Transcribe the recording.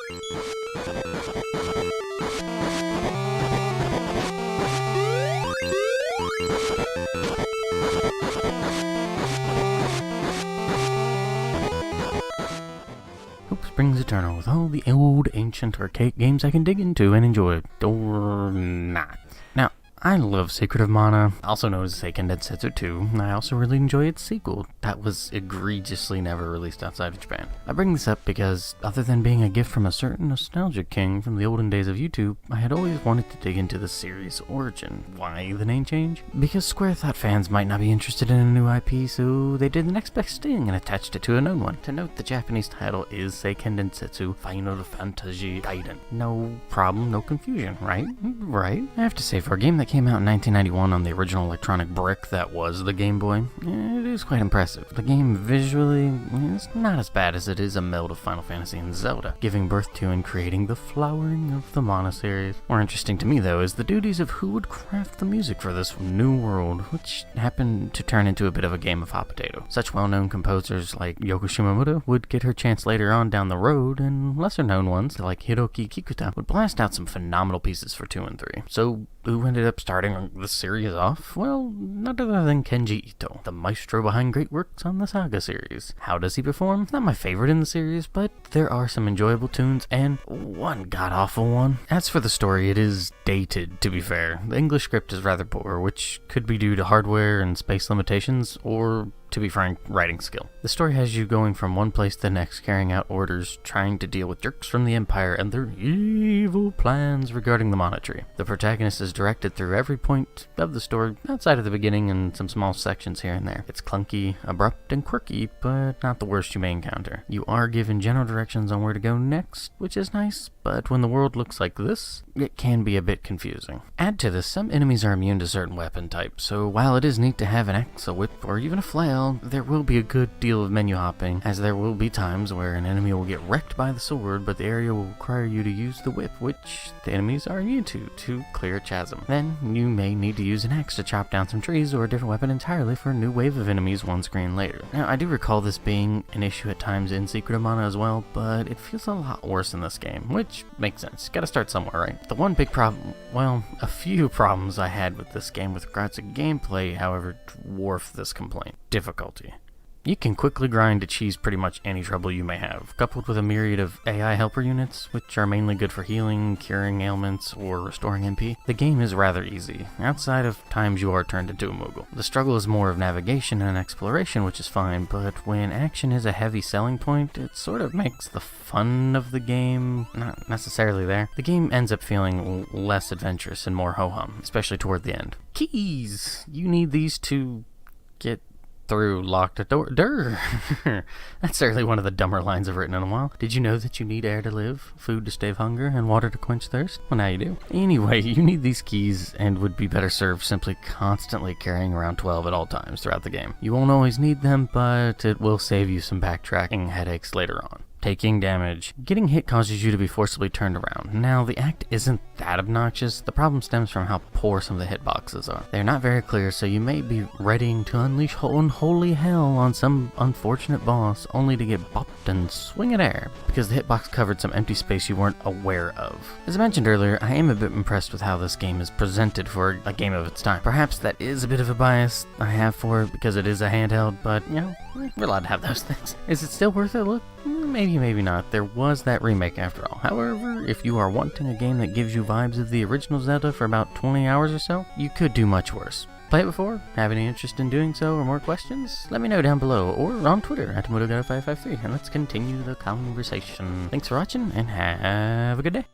Hope Springs Eternal with all the old ancient arcade games I can dig into and enjoy, or not. Now, I love Secret of Mana, also known as Seiken Densetsu 2, and I also really enjoy its sequel that was egregiously never released outside of Japan. I bring this up because, other than being a gift from a certain nostalgic king from the olden days of YouTube, I had always wanted to dig into the series' origin. Why the name change? Because Square thought fans might not be interested in a new IP, so they did the next best thing and attached it to a known one. To note, the Japanese title is Seiken Densetsu Final Fantasy Gaiden. No problem, no confusion, right? Right? I have to say, for a game that came out in 1991 on the original electronic brick that was the Game Boy, it is quite impressive. The game visually is not as bad as it is a meld of Final Fantasy and Zelda, giving birth to and creating the flowering of the Mana series. More interesting to me, though, is the duties of who would craft the music for this new world, which happened to turn into a bit of a game of hot potato. Such well-known composers like Yoko Shimomura would get her chance later on down the road, and lesser-known ones like Hiroki Kikuta would blast out some phenomenal pieces for 2 and 3. So, who ended up starting the series off? Well, none other than Kenji Ito, the maestro behind great works on the Saga series. How does he perform? Not my favorite in the series, but there are some enjoyable tunes and one god-awful one. As for the story, it is dated, to be fair. The English script is rather poor, which could be due to hardware and space limitations, or, to be frank, writing skill. The story has you going from one place to the next, carrying out orders, trying to deal with jerks from the Empire and their evil plans regarding the Mana Tree. The protagonist is directed through every point of the story, outside of the beginning and some small sections here and there. It's clunky, abrupt, and quirky, but not the worst you may encounter. You are given general directions on where to go next, which is nice, but when the world looks like this, it can be a bit confusing. Add to this, some enemies are immune to certain weapon types, so while it is neat to have an axe, a whip, or even a flail, there will be a good deal of menu hopping, as there will be times where an enemy will get wrecked by the sword, but the area will require you to use the whip, which the enemies are immune to clear a chasm. Then, you may need to use an axe to chop down some trees or a different weapon entirely for a new wave of enemies one screen later. Now, I do recall this being an issue at times in Secret of Mana as well, but it feels a lot worse in this game, which makes sense. Gotta start somewhere, right? The one big problem, well, a few problems I had with this game with regards to gameplay, however, dwarf this complaint. Difficulty. You can quickly grind to cheese pretty much any trouble you may have, coupled with a myriad of AI helper units, which are mainly good for healing, curing ailments, or restoring MP. The game is rather easy, outside of times you are turned into a Moogle. The struggle is more of navigation and exploration, which is fine, but when action is a heavy selling point, it sort of makes the fun of the game not necessarily there. The game ends up feeling less adventurous and more ho-hum, especially toward the end. Keys! You need these to get through locked door. That's certainly one of the dumber lines I've written in a while. Did you know that you need air to live, food to stave hunger, and water to quench thirst? Well, now you do. Anyway, you need these keys and would be better served simply constantly carrying around 12 at all times throughout the game. You won't always need them, but it will save you some backtracking headaches later on. Taking damage. Getting hit causes you to be forcibly turned around. Now, the act isn't that obnoxious. The problem stems from how poor some of the hitboxes are. They're not very clear, so you may be readying to unleash unholy hell on some unfortunate boss, only to get bopped and swing at air, because the hitbox covered some empty space you weren't aware of. As I mentioned earlier, I am a bit impressed with how this game is presented for a game of its time. Perhaps that is a bit of a bias I have for it, because it is a handheld, but, you know, we're allowed to have those things. Is it still worth a look? Maybe, maybe not. There was that remake after all. However, if you are wanting a game that gives you vibes of the original Zelda for about 20 hours or so, you could do much worse. Play it before? Have any interest in doing so or more questions? Let me know down below or on Twitter at MotoGuy553 and let's continue the conversation. Thanks for watching and have a good day.